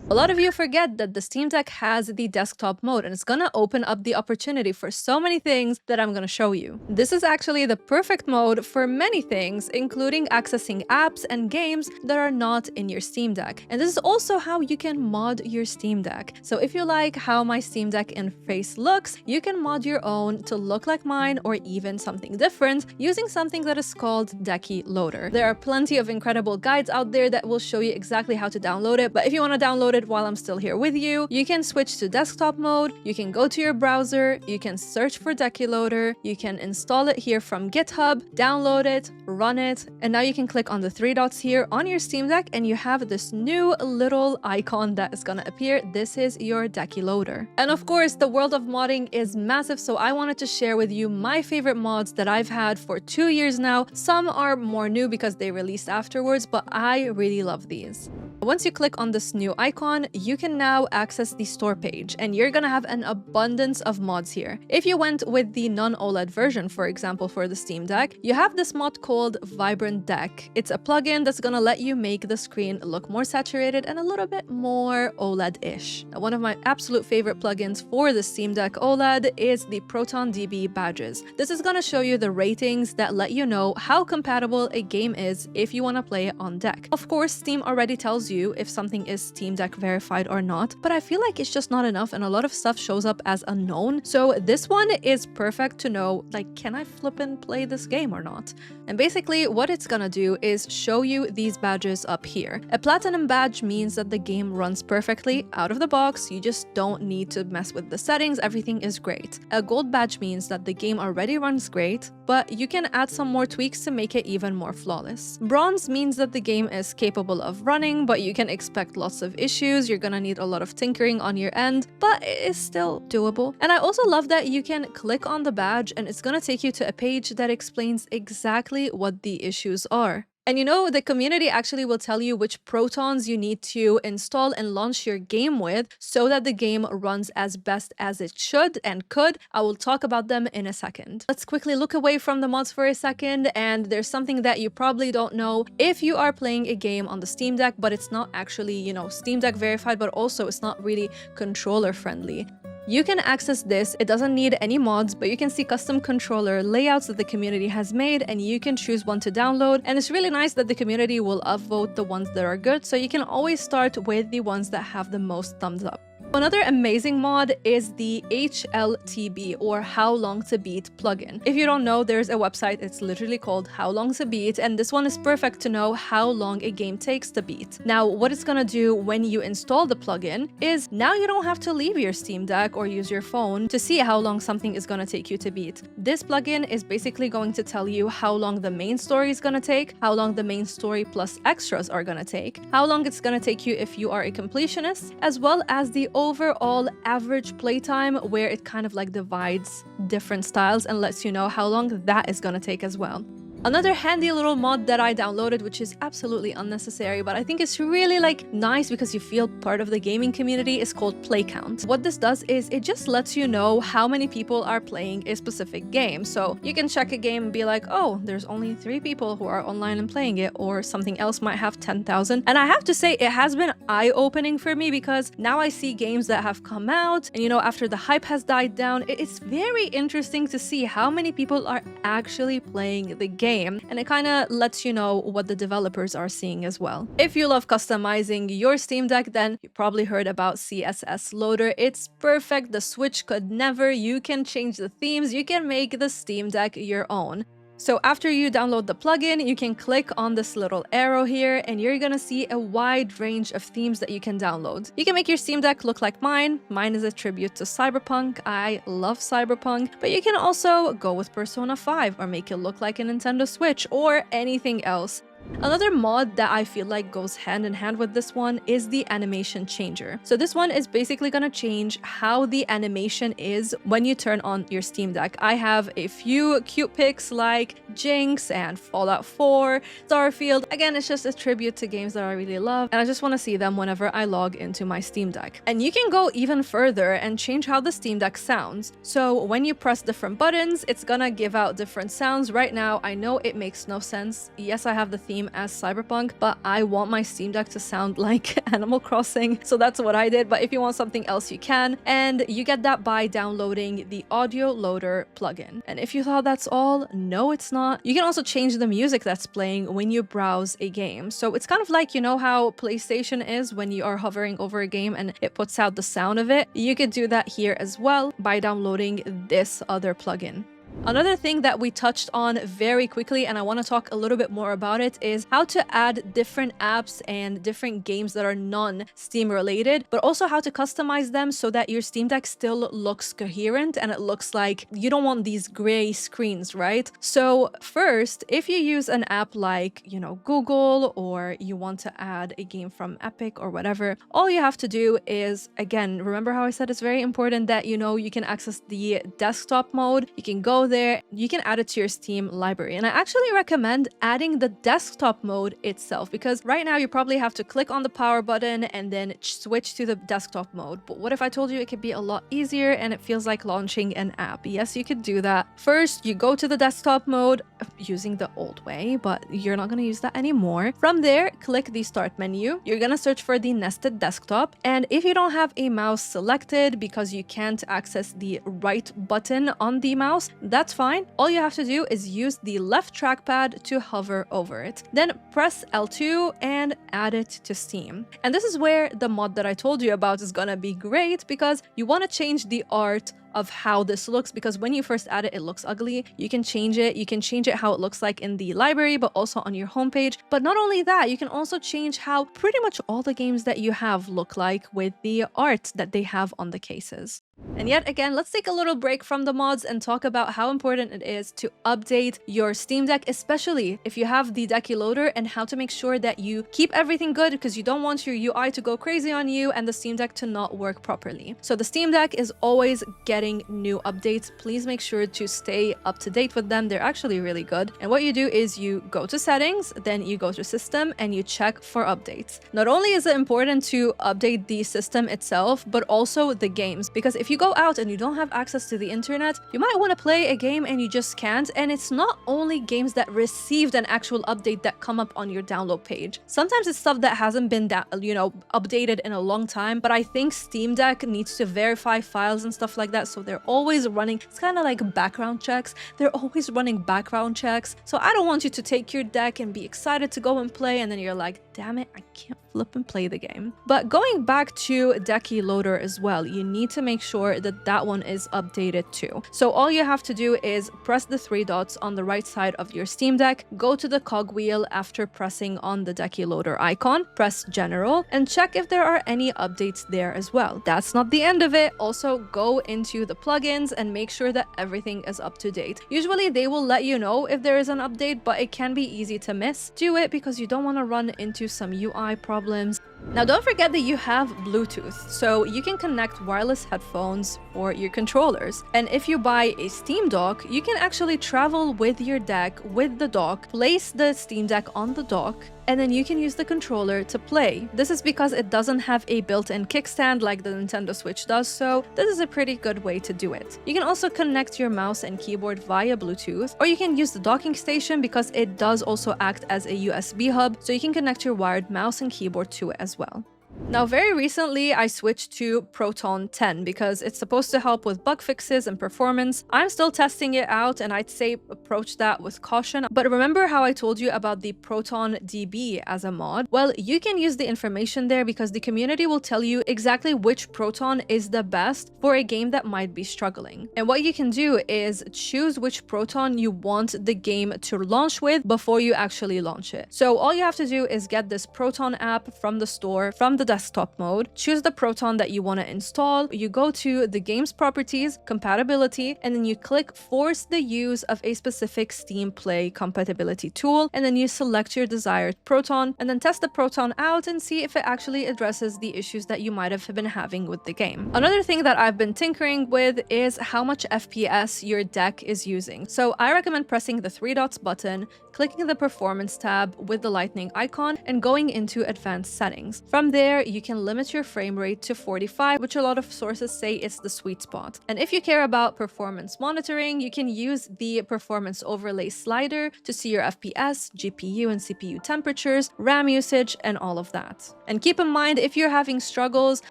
A lot of you forget that the Steam Deck has the desktop mode, and it's gonna open up the opportunity for so many things that I'm gonna show you. This is actually the perfect mode for many things, including accessing apps and games that are not in your Steam Deck. And this is also how you can mod your Steam Deck. So if you like how my Steam Deck interface looks, you can mod your own to look like mine or even something different using something that is called Decky Loader. There are plenty of incredible guides out there that will show you exactly how to download it, but if you want to download it while I'm still here with you, you can switch to desktop mode, you can go to your browser, you can search for Decky Loader, you can install it here from GitHub, download it, run it, and now you can click on the three dots here on your Steam Deck and you have this new little icon that is gonna appear. This is your Decky Loader. And of course, the world of modding is massive, so I wanted to share with you my favorite mods that I've had for 2 years now. Some are more new because they released afterwards, but I really love these. Once you click on this new icon, you can now access the store page, and you're gonna have an abundance of mods here. If you went with the non-OLED version, for example, for the Steam Deck, you have this mod called Vibrant Deck. It's a plugin that's gonna let you make the screen look more saturated and a little bit more OLED-ish. One of my absolute favorite plugins for the Steam Deck OLED is the Proton DB badges. This is gonna show you the ratings that let you know how compatible a game is if you wanna play it on deck. Of course, Steam already tells you if something is Steam Deck verified or not, but I feel like it's just not enough and a lot of stuff shows up as unknown. So this one is perfect to know, like, can I flip and play this game or not? And basically what it's gonna do is show you these badges up here. A platinum badge means that the game runs perfectly out of the box. You just don't need to mess with the settings. Everything is great. A gold badge means that the game already runs great, but you can add some more tweaks to make it even more flawless. Bronze means that the game is capable of running, but you can expect lots of issues. You're gonna need a lot of tinkering on your end, but it is still doable. And I also love that you can click on the badge and it's gonna take you to a page that explains exactly what the issues are. And you know, the community actually will tell you which Protons you need to install and launch your game with so that the game runs as best as it should and could. I will talk about them in a second. Let's quickly look away from the mods for a second, and there's something that you probably don't know. If you are playing a game on the Steam Deck, but it's not actually, you know, Steam Deck verified, but also it's not really controller friendly, you can access this. It doesn't need any mods, but you can see custom controller layouts that the community has made and you can choose one to download. And it's really nice that the community will upvote the ones that are good, so you can always start with the ones that have the most thumbs up. Another amazing mod is the HLTB, or How Long to Beat plugin. If you don't know, there's a website, it's literally called How Long to Beat, and this one is perfect to know how long a game takes to beat. Now, what it's gonna do when you install the plugin is now you don't have to leave your Steam Deck or use your phone to see how long something is gonna take you to beat. This plugin is basically going to tell you how long the main story is gonna take, how long the main story plus extras are gonna take, how long it's gonna take you if you are a completionist, as well as the overall average playtime, where it kind of like divides different styles and lets you know how long that is gonna take as well. Another handy little mod that I downloaded, which is absolutely unnecessary, but I think it's really like nice because you feel part of the gaming community, is called Play Count. What this does is it just lets you know how many people are playing a specific game. So you can check a game and be like, oh, there's only 3 people who are online and playing it, or something else might have 10,000. And I have to say, it has been eye-opening for me because now I see games that have come out and, you know, after the hype has died down, it's very interesting to see how many people are actually playing the game. And it kind of lets you know what the developers are seeing as well. If you love customizing your Steam Deck, then you probably heard about CSS Loader. It's perfect. The Switch could never. You can change the themes. You can make the Steam Deck your own. So after you download the plugin, you can click on this little arrow here and you're gonna see a wide range of themes that you can download. You can make your Steam Deck look like mine. Mine is a tribute to Cyberpunk. I love Cyberpunk, but you can also go with Persona 5 or make it look like a Nintendo Switch or anything else. Another mod that I feel like goes hand in hand with this one is the animation changer. So this one is basically gonna change how the animation is when you turn on your Steam Deck. I have a few cute picks like Jinx and Fallout 4, Starfield. Again, it's just a tribute to games that I really love, and I just want to see them whenever I log into my Steam Deck. And you can go even further and change how the Steam Deck sounds. So when you press different buttons, it's gonna give out different sounds. Right now, I know it makes no sense. Yes, I have the theme game as Cyberpunk, but I want my Steam Deck to sound like Animal Crossing, so that's what I did. But if you want something else, you can, and you get that by downloading the Audio Loader plugin. And if you thought that's all, no, it's not. You can also change the music that's playing when you browse a game. So it's kind of like, you know how PlayStation is when you are hovering over a game and it puts out the sound of it? You could do that here as well by downloading this other plugin. Another thing that we touched on very quickly, and I want to talk a little bit more about it, is how to add different apps and different games that are non-Steam related, but also how to customize them so that your Steam Deck still looks coherent and it looks like you don't want these gray screens, right? So first, if you use an app like, you know, Google, or you want to add a game from Epic or whatever, all you have to do is, again, remember how I said it's very important that, you know, you can access the desktop mode. You can go there, you can add it to your Steam library. And I actually recommend adding the desktop mode itself, because right now you probably have to click on the power button and then switch to the desktop mode. But what if I told you it could be a lot easier and it feels like launching an app? Yes, you could do that. First, you go to the desktop mode using the old way, but you're not going to use that anymore. From there, click the start menu. You're going to search for the nested desktop. And if you don't have a mouse selected because you can't access the right button on the mouse, that's fine. All you have to do is use the left trackpad to hover over it. Then press L2 and add it to Steam. And this is where the mod that I told you about is gonna be great, because you want to change the art of how this looks, because when you first add it, it looks ugly. You can change it. You can change it how it looks like in the library, but also on your homepage. But not only that, you can also change how pretty much all the games that you have look like with the art that they have on the cases. And yet again, let's take a little break from the mods and talk about how important it is to update your Steam Deck, especially if you have the Decky Loader, and how to make sure that you keep everything good, because you don't want your UI to go crazy on you and the Steam Deck to not work properly. So the Steam Deck is always getting new updates. Please make sure to stay up to date with them. They're actually really good. And what you do is you go to settings, then you go to system and you check for updates. Not only is it important to update the system itself, but also the games, because if you go out and you don't have access to the internet, you might want to play a game and you just can't. And it's not only games that received an actual update that come up on your download page. Sometimes it's stuff that hasn't been updated in a long time, but I think Steam Deck needs to verify files and stuff like that, so they're always running, it's kind of like background checks. They're always running background checks. So I don't want you to take your deck and be excited to go and play, and then you're like, damn it, I can't flip and play the game. But going back to Decky Loader as well, you need to make sure that that one is updated too. So all you have to do is press the three dots on the right side of your Steam Deck, go to the cogwheel after pressing on the Decky Loader icon, press General, and check if there are any updates there as well. That's not the end of it. Also go into the plugins and make sure that everything is up to date. Usually they will let you know if there is an update, but it can be easy to miss. Do it because you don't want to run into some UI problems. Now don't forget that you have Bluetooth, so you can connect wireless headphones for your controllers. And if you buy a Steam dock, you can actually travel with your deck with the dock, place the Steam Deck on the dock, and then you can use the controller to play. This is because it doesn't have a built-in kickstand like the Nintendo Switch does, so this is a pretty good way to do it. You can also connect your mouse and keyboard via Bluetooth, or you can use the docking station because it does also act as a USB hub, so you can connect your wired mouse and keyboard to it as well. Now, very recently, I switched to Proton 10 because it's supposed to help with bug fixes and performance. I'm still testing it out, and I'd say approach that with caution. But remember how I told you about the Proton DB as a mod? Well, you can use the information there because the community will tell you exactly which Proton is the best for a game that might be struggling. And what you can do is choose which Proton you want the game to launch with before you actually launch it. So all you have to do is get this Proton app from the store, from the desktop mode, choose the Proton that you want to install, you go to the game's properties, compatibility, and then you click force the use of a specific Steam Play compatibility tool, and then you select your desired Proton, and then test the Proton out and see if it actually addresses the issues that you might have been having with the game. Another thing that I've been tinkering with is how much FPS your deck is using. So I recommend pressing the three dots button, clicking the performance tab with the lightning icon, and going into advanced settings. From there, there, you can limit your frame rate to 45, which a lot of sources say is the sweet spot. And if you care about performance monitoring, you can use the performance overlay slider to see your FPS, GPU and CPU temperatures, RAM usage, and all of that. And keep in mind, if you're having struggles,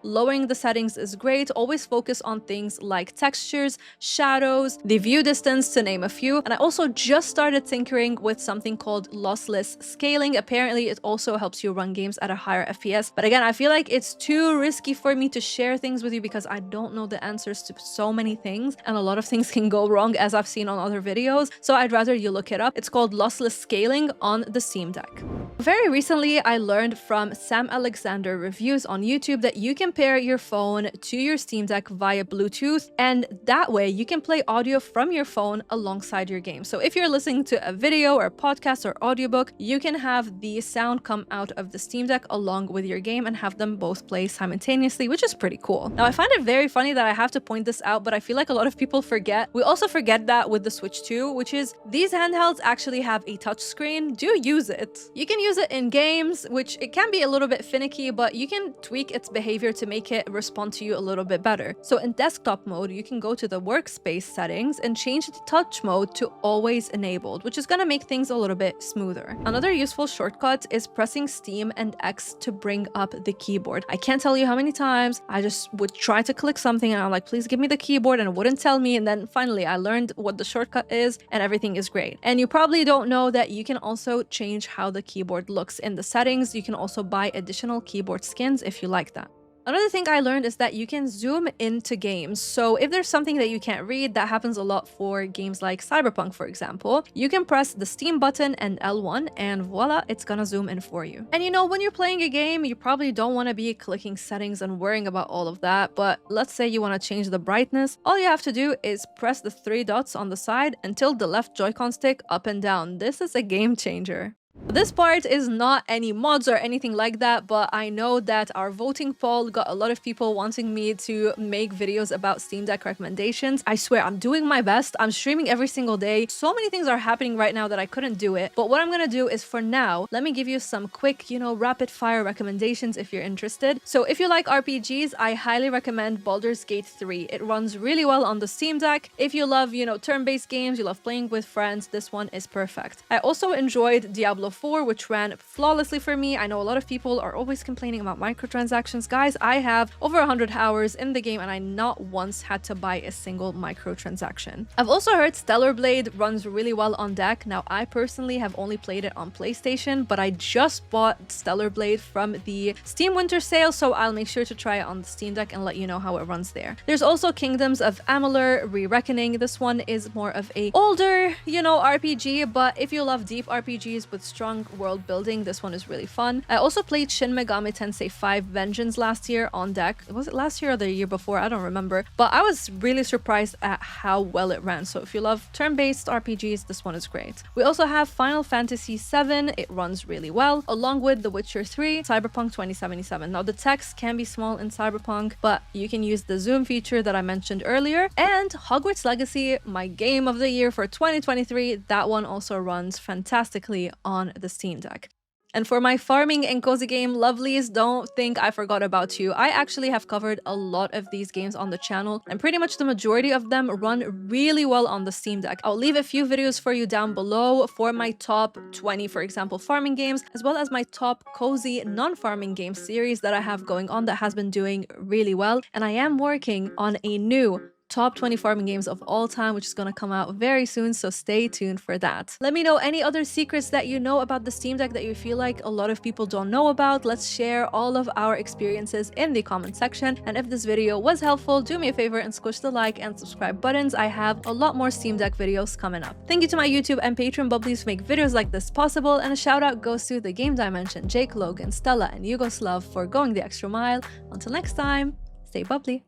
lowering the settings is great. Always focus on things like textures, shadows, the view distance, to name a few. And I also just started tinkering with something called lossless scaling. Apparently, it also helps you run games at a higher FPS. But again, I feel like it's too risky for me to share things with you because I don't know the answers to so many things, and a lot of things can go wrong, as I've seen on other videos. So I'd rather you look it up. It's called lossless scaling on the Steam Deck. Very recently, I learned from Sam Alexander Reviews on YouTube that you can pair your phone to your Steam Deck via Bluetooth, and that way you can play audio from your phone alongside your game. So if you're listening to a video or a podcast or audiobook, you can have the sound come out of the Steam Deck along with your game and have them both play simultaneously, which is pretty cool. Now, I find it very funny that I have to point this out, but I feel like a lot of people forget. We also forget that with the Switch 2, which is these handhelds actually have a touch screen. Do use it. You can use it in games, which it can be a little bit finicky, but you can tweak its behavior to make it respond to you a little bit better. So in desktop mode, you can go to the workspace settings and change the touch mode to always enabled, which is going to make things a little bit smoother. Another useful shortcut is pressing Steam and X to bring up the keyboard. I can't tell you how many times I just would try to click something and I'm like, please give me the keyboard, and it wouldn't tell me. And then finally I learned what the shortcut is and everything is great. And you probably don't know that you can also change how the keyboard looks in the settings. You can also buy additional keyboard skins if you like that. Another thing I learned is that you can zoom into games. So if there's something that you can't read, that happens a lot for games like Cyberpunk, for example, you can press the Steam button and L1 and voila, it's gonna zoom in for you. And you know, when you're playing a game, you probably don't want to be clicking settings and worrying about all of that. But let's say you want to change the brightness. All you have to do is press the 3 dots on the side and tilt the left Joy-Con stick up and down. This is a game changer. This part is not any mods or anything like that, but I know that our voting poll got a lot of people wanting me to make videos about Steam Deck recommendations. I swear, I'm doing my best. I'm streaming every single day. So many things are happening right now that I couldn't do it. But what I'm gonna do is, for now, let me give you some quick, rapid fire recommendations if you're interested. So if you like RPGs, I highly recommend Baldur's Gate 3. It runs really well on the Steam Deck. If you love, turn-based games, you love playing with friends, this one is perfect. I also enjoyed Diablo 4, which ran flawlessly for me. I know a lot of people are always complaining about microtransactions. Guys, I have over 100 hours in the game and I not once had to buy a single microtransaction. I've also heard Stellar Blade runs really well on deck. Now, I personally have only played it on PlayStation, but I just bought Stellar Blade from the Steam Winter Sale, so I'll make sure to try it on the Steam Deck and let you know how it runs there. There's also Kingdoms of Amalur: Re-Reckoning. This one is more of a older, RPG, but if you love deep RPGs with strong world building, this one is really fun. I also played Shin Megami Tensei 5 Vengeance last year on deck. Was it last year or the year before? I don't remember. But I was really surprised at how well it ran. So if you love turn-based RPGs, this one is great. We also have Final Fantasy 7. It runs really well, along with The Witcher 3, Cyberpunk 2077. Now, the text can be small in Cyberpunk, but you can use the zoom feature that I mentioned earlier. And Hogwarts Legacy, my game of the year for 2023, that one also runs fantastically on the Steam Deck. And for my farming and cozy game lovelies, don't think I forgot about you. I actually have covered a lot of these games on the channel, and pretty much the majority of them run really well on the Steam Deck. I'll leave a few videos for you down below for my top 20, for example, farming games, as well as my top cozy non-farming game series that I have going on that has been doing really well. And I am working on a new top 20 farming games of all time, which is going to come out very soon, so stay tuned for that. Let me know any other secrets that you know about the Steam Deck that you feel like a lot of people don't know about. Let's share all of our experiences in the comment section. And if this video was helpful, do me a favor and squish the like and subscribe buttons. I have a lot more Steam Deck videos coming up. Thank you to my YouTube and Patreon bubblies who make videos like this possible, and a shout out goes to the Game Dimension, Jake, Logan, Stella, and Yugoslav for going the extra mile. Until next time, stay bubbly.